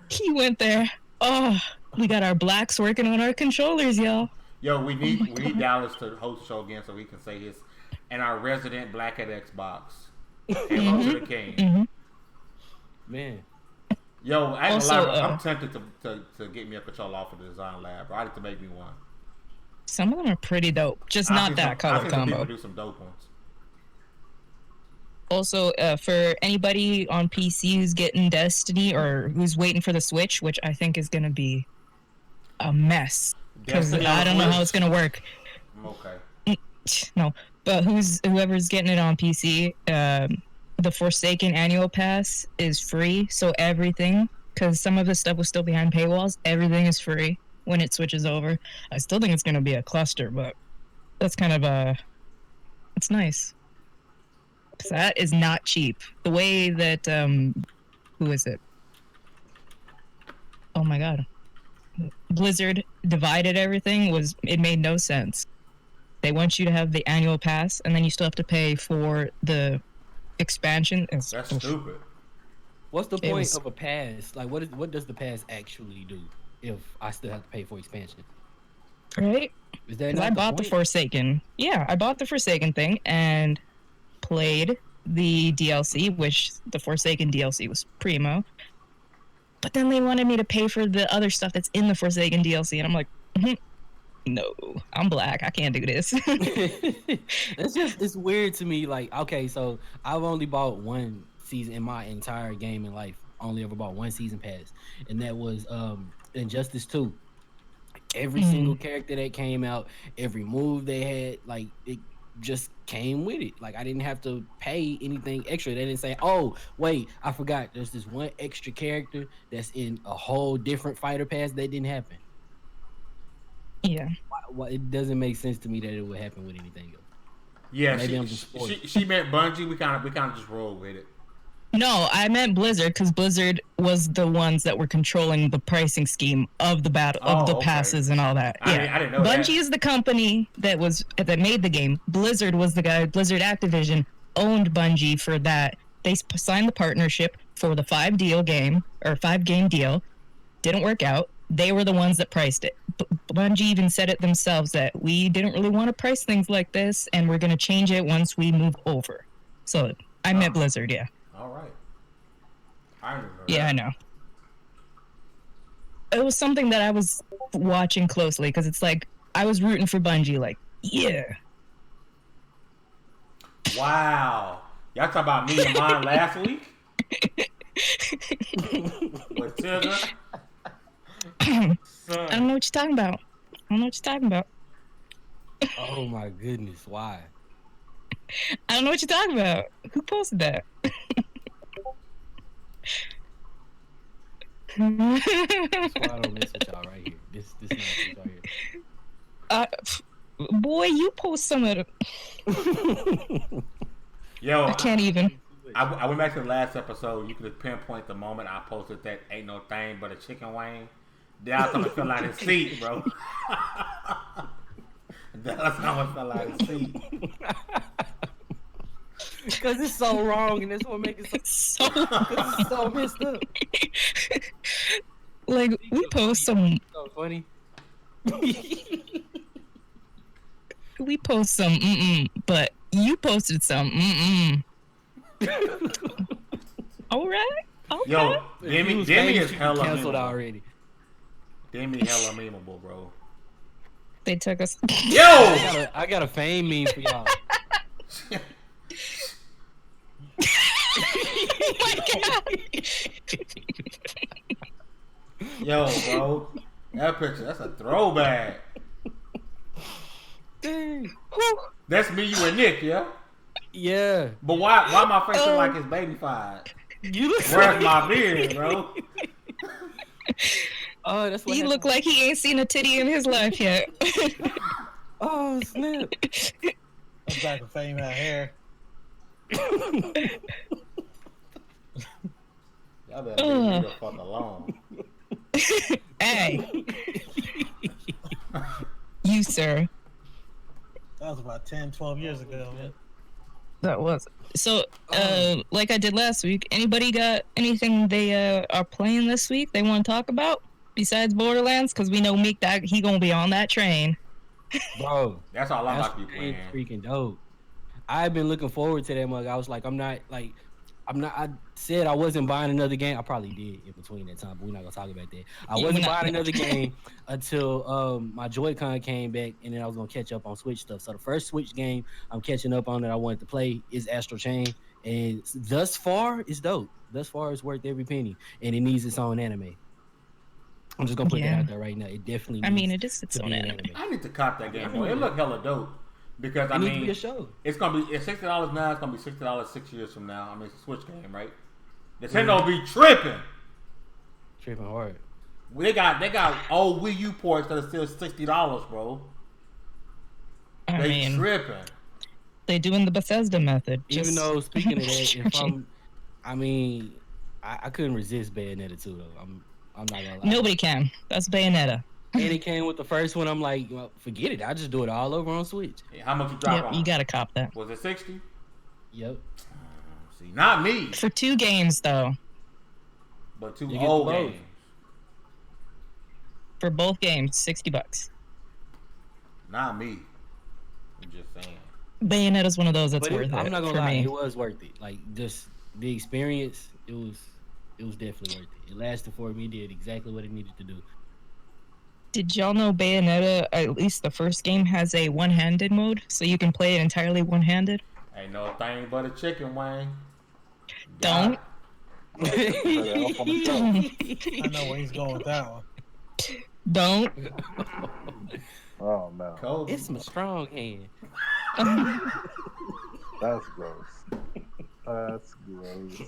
He went there. Oh, we got our blacks working on our controllers, y'all. Yo, we need Dallas to host the show again so we can say his and our resident black at Xbox. Hello to the king. Man, Yo, I ain't Also, gonna lie, bro. I'm tempted to get me a controller off of the Design Lab, bro. I need to make me one. Some of them are pretty dope, just I not think that I color think some combo. people do some dope ones. Also, for anybody on PC who's getting Destiny or who's waiting for the Switch, which I think is gonna be a mess because Destiny on I don't know Switch? how it's gonna work. Okay. No, but whoever's getting it on PC, the Forsaken annual pass is free, so everything, because some of the stuff was still behind paywalls, everything is free when it switches over. I still think it's gonna be a cluster, but that's kind of it's nice. 'Cause that is not cheap. The way that who is it? Oh my god. Blizzard divided everything it made no sense. They want you to have the annual pass and then you still have to pay for the expansion. That's stupid. what's the It point was- of a pass? Like, what does the pass actually do if I still have to pay for expansion? Right? Is that 'Cause not I bought the point? Forsaken. Yeah, I bought the Forsaken thing and played the DLC, which the Forsaken DLC was primo. But then they wanted me to pay for the other stuff that's in the Forsaken DLC, and I'm like, no, I'm black. I can't do this. It's weird to me. Like, okay, so I've only bought one season in my entire gaming life. Only ever bought one season pass, and that was Injustice 2. Every single character that came out, every move they had, like it just came with it. Like I didn't have to pay anything extra. They didn't say, "Oh, wait, I forgot. There's this one extra character that's in a whole different fighter pass." That didn't happen. Yeah. Why, it doesn't make sense to me that it would happen with anything else. Yeah, Maybe I'm just spoiled. she meant Bungie. We kind of just rolled with it. No, I meant Blizzard because Blizzard was the ones that were controlling the pricing scheme of the Oh, okay. passes and all that. I didn't know that. Bungie is the company that made the game. Blizzard was the guy. Blizzard Activision owned Bungie for that. They signed the partnership for the 5-game deal. Didn't work out. They were the ones that priced it. Bungie even said it themselves that we didn't really want to price things like this, and we're going to change it once we move over. So I meant Blizzard, yeah. All right. I didn't know Yeah, that. I know. It was something that I was watching closely because it's like I was rooting for Bungie. Like, yeah, Wow. Y'all talking about me and mine last week? With Tigger? I don't know what you're talking about. I don't know what you're talking about. Oh my goodness, why? I don't know what you're talking about. Who posted that? That's why I don't mess with y'all right here. This nonsense right here. Boy, you post some of the. Yo, I can't even. I went back to the last episode. You could pinpoint the moment I posted that ain't no thing but a chicken wing. Dallas almost fell out his seat, bro. Dallas almost fell out his seat. Because it's so wrong, and that's what makes it so, So. it's so messed up. Like we post some, So funny. we post some, but you posted some, All right. Okay. Yo, Demi is hella canceled memeable. already. Demi hella memeable, bro. They took us. Yo! I got a fame meme for y'all. Oh my god. Yo, bro. That picture, that's a throwback. Dang. That's me, you, and Nick, yeah? Yeah. But why my face look like it's babyfied? You look Where's my beard, bro? Oh, that's what He happened. look like he ain't seen a titty in his life yet. Oh, snap. I'm back with fame had hair. Y'all better leave me the fuck alone. Hey. You, sir. That was about 10, 12 years ago, man. That was. So, like I did last week, anybody got anything they are playing this week they want to talk about besides Borderlands? Because we know Meek, that he gonna be on that train. Bro, That's all I'm about to be that's playing. freaking dope. I've been looking forward to that mug. I was like, I said I wasn't buying another game. I probably did in between that time, but we're not gonna talk about that. I wasn't buying another game until my Joy-Con came back, and then I was gonna catch up on Switch stuff. So the first Switch game I'm catching up on that I wanted to play is Astral Chain, and thus far it's dope. Thus far it's worth every penny, and it needs its own anime. I'm just gonna put that out there right now. It definitely. I mean, needs it is its to own be an anime. I need to cop that game, boy. It look hella dope. Because I It needs to mean, be a show. it's $60 now. It's gonna be $60 6 years from now. I mean, it's a Switch game, right? Nintendo be tripping. Tripping hard. They got old Wii U ports that are still $60, bro. I They mean, tripping. they doing the Bethesda method. Even Just though, speaking of that, charging. I couldn't resist Bayonetta 2 though. I'm not gonna lie. Nobody can. That's Bayonetta. And it came with the first one. I'm like, well, forget it. I just do it all over on Switch. Yeah, how much you drop Yep, on? you gotta cop that. Was it 60? Yep. See, not me, For 2 games though. but 2 You get old both. games. For both games, $60. Not me. I'm just saying. Bayonetta's one of those that's But worth it. I'm not gonna for lie, me. it was worth it. Like just the experience, it was definitely worth it. It lasted for me, did exactly what it needed to do. Did y'all know Bayonetta, at least the first game, has a one-handed mode, so you can play it entirely one-handed? Ain't no thing but a chicken, Wayne. Don't. I know where he's going with that one. Don't. Oh no, Cold. It's my strong hand. that's gross. That's gross.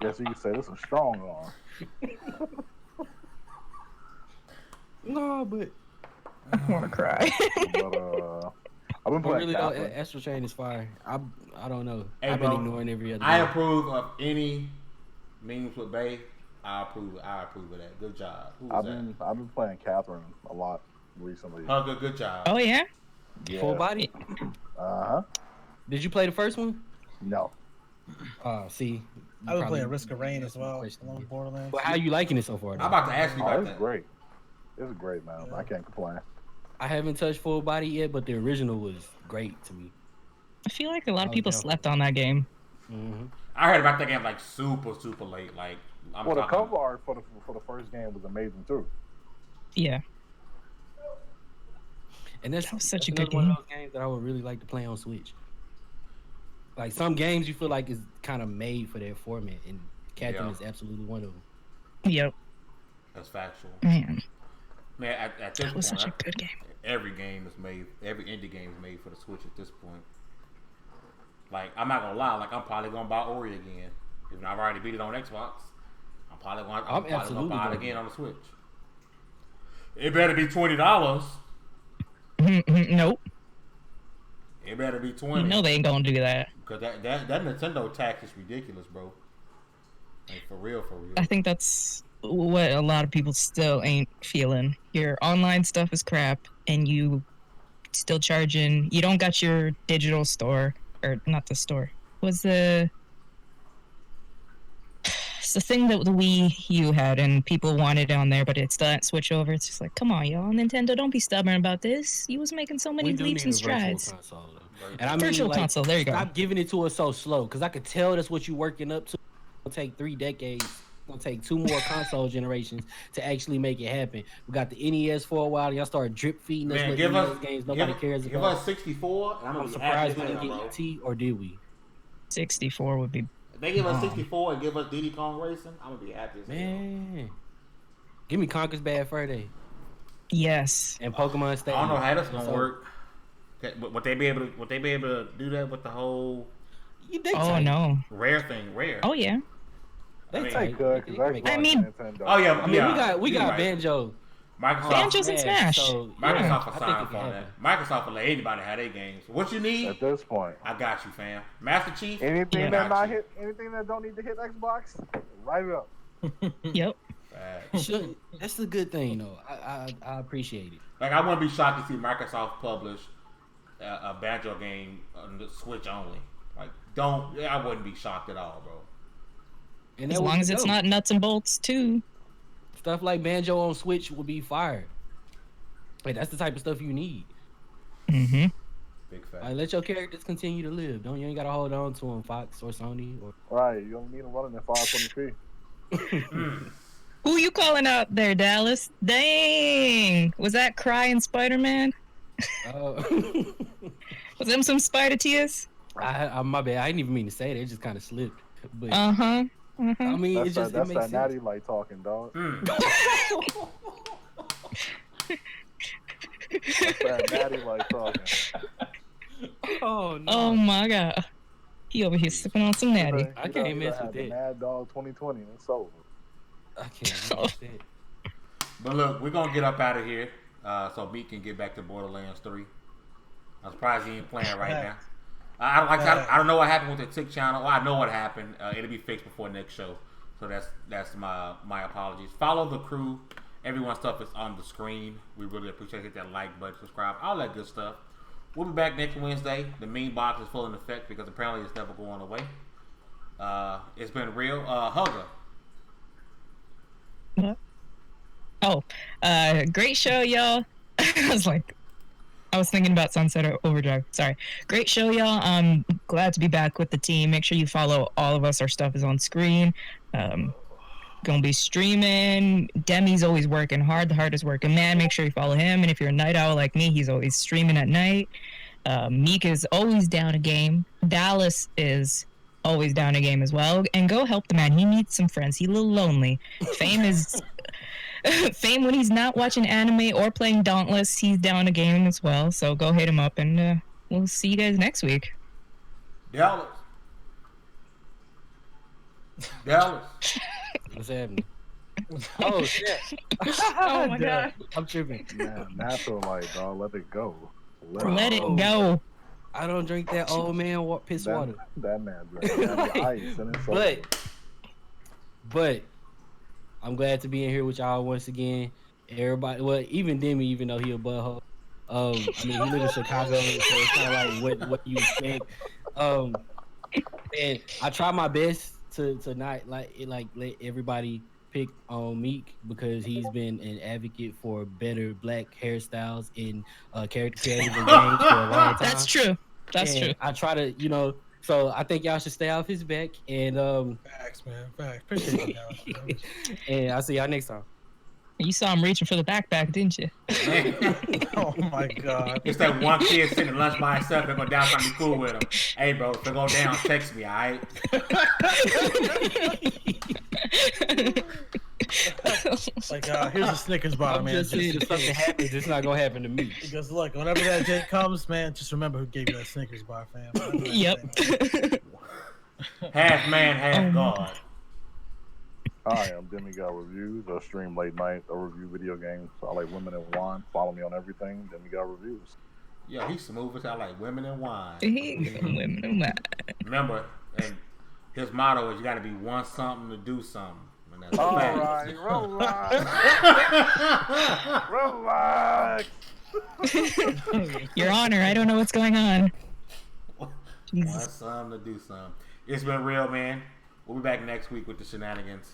Guess you could say this is a strong arm. No, but I want to cry. But I've been but playing really though, Catherine. Astral Chain is fire. I don't know. Hey, I've been bro, ignoring every other. I game. approve of any memes with Bay. I approve of that. Good job. Who was I've been playing Catherine a lot recently. that? Good job. Oh, yeah? Yeah. Full body. Uh-huh. Did you play the first one? No. See. I've been playing Risk of Rain as well, along with Borderlands. But how you liking it so far? I'm Though? about to ask you Oh, about it's that. great. It's great, man. I can't complain. I haven't touched full body yet, but the original was great to me. I feel like a lot of Oh, people yeah. slept on that game. Mm-hmm. I heard about that game like super late. Like I'm Well, the talking. cover art for the first game was amazing too. Yeah. And that's That was such a another good one game. of those games that I would really like to play on Switch. Like some games you feel like is kind of made for that format, and Catherine Yeah. is absolutely one of them. Yep. That's factual. Man, Man, at this that was point, such a good game. every game is made. Every indie game is made for the Switch at this point. Like I'm not gonna lie. Like I'm probably gonna buy Ori again. Even though I've already beat it on Xbox. I'm probably gonna absolutely buy it gonna. again on the Switch. It better be $20. Nope. It better be 20. You know they ain't gonna do that. Because that Nintendo tax is ridiculous, bro. Like, for real. I think that's what a lot of people still ain't feeling. Your online stuff is crap, and you still charging. You don't got your digital store, or not the store. Was the it's the thing that the Wii U had, and people wanted it on there, but it still didn't switch over. It's just like, come on, y'all, Nintendo, don't be stubborn about this. You was making so many We do leaps need and a virtual strides. console though. And I mean, Virtual like, console, there you go. stop giving it to us so slow, because I could tell that's what you're working up to. It'll take 3 decades. It'll take 2 more console generations to actually make it happen. We got the NES for a while. Y'all started drip feeding us Man, with give NES us games nobody cares give about. us 64, and I'm I'm gonna be happy surprised we as didn't hell, get bro. ET, or did we? 64 would be. If they give us 64 and give us Diddy Kong Racing, I'm gonna be happy as hell. Man, give me Conker's Bad Fur Day Yes. and Pokemon I Stadium. don't know how that's gonna So, work. Would they be able to do that with the whole they Oh tight. no. rare thing? Rare. Oh yeah. They I mean, They tight. could, They because can make Xbox I it. mean- Nintendo. Oh yeah, I mean, we you're got right. Banjo. Microsoft. Banjo's in Smash. So, Microsoft yeah, will I sign think up it on can happen. that. Microsoft will let anybody have their games. What you need, At this point, I got you, fam. Master Chief. anything Yeah. that Got you. anything that don't need to hit Xbox, write it up. Yep. Should, that's a good thing, though. I appreciate it. Like I wouldn't be shocked to see Microsoft publish a Banjo game on the Switch only. Like, I wouldn't be shocked at all, bro. And As that would long be as it's dope. not nuts and bolts too. Stuff like Banjo on Switch would be fire. Like, that's the type of stuff you need. Mm-hmm. Big fact. Like, let your characters continue to live. You ain't gotta hold on to them, Fox or Sony or. Right, you don't need them running at 520p. Who you calling out there, Dallas? Dang. Was that crying Spider-Man? Was them some spider tears? My bad. I didn't even mean to say that. It just kind of slipped. But Uh-huh. I mean, That's it just that it makes sense. natty light talking, dog. That's that natty light talking. Oh no! Oh my god. He over here sipping on some natty. I can't mess with the that. Mad Dog 2020 and it's over. I can't mess with that. But look, we're gonna get up out of here so Meek can get back to Borderlands 3. I'm surprised he ain't playing right now. I don't know what happened with the TiC channel. Well, I know what happened. It'll be fixed before next show. So that's my apologies. Follow the crew. Everyone's stuff is on the screen. We really appreciate it. Hit that like button, subscribe, all that good stuff. We'll be back next Wednesday. The meme box is full in effect because apparently it's never going away. It's been real. Hugger. Oh, great show, y'all. I was thinking about Sunset Overdrive. Sorry. Great show, y'all. I'm glad to be back with the team. Make sure you follow all of us. Our stuff is on screen. Gonna be streaming. Demi's always working hard, the hardest working man. Make sure you follow him. And if you're a night owl like me, he's always streaming at night. Meek is always down a game. Dallas is always down a game as well. And go help the man. He needs some friends. He's a little lonely. Fame is Fame when he's not watching anime or playing Dauntless, he's down a game as well. So go hit him up, and we'll see you guys next week. Dallas. What's happening? Oh shit! Oh my god. I'm tripping. Man, natural light, dog. Let it go. Let it go. I don't drink that old man piss water. That man drank ice and it's But I'm glad to be in here with y'all once again. Everybody, well, even Demi, even though he a butthole. I mean, he live in Chicago, so it's kind of like what you expect. And I try my best to not let everybody pick on Meek because he's been an advocate for better black hairstyles in character creative and games for a long time. That's true. That's true. I try to, so I think y'all should stay off his back. And Facts, man. Facts. Appreciate you, guys. and I'll see y'all next time. You saw him reaching for the backpack, didn't you? Oh my god. It's that one kid sitting at lunch by himself. They're going down trying to be cool with him. Hey, bro, if they go down, text me, all right? Like, here's a Snickers bar, I'm man. just saying, if something happens, it's not gonna happen to me. He goes, look, whenever that day comes, man, just remember who gave you that Snickers bar, fam. Yep. Half man, half God. Hi, I'm Demi God Reviews. I stream late night. I review video games. I like women and wine. Follow me on everything. Demi God Reviews. Yeah, he's smooth as I like women and wine. Women and wine. Remember, and his motto is you got to be want something to do something. And that's All a fact. right, relax. Your Honor, I don't know what's going on. Want something to do something. It's been real, man. We'll be back next week with the shenanigans.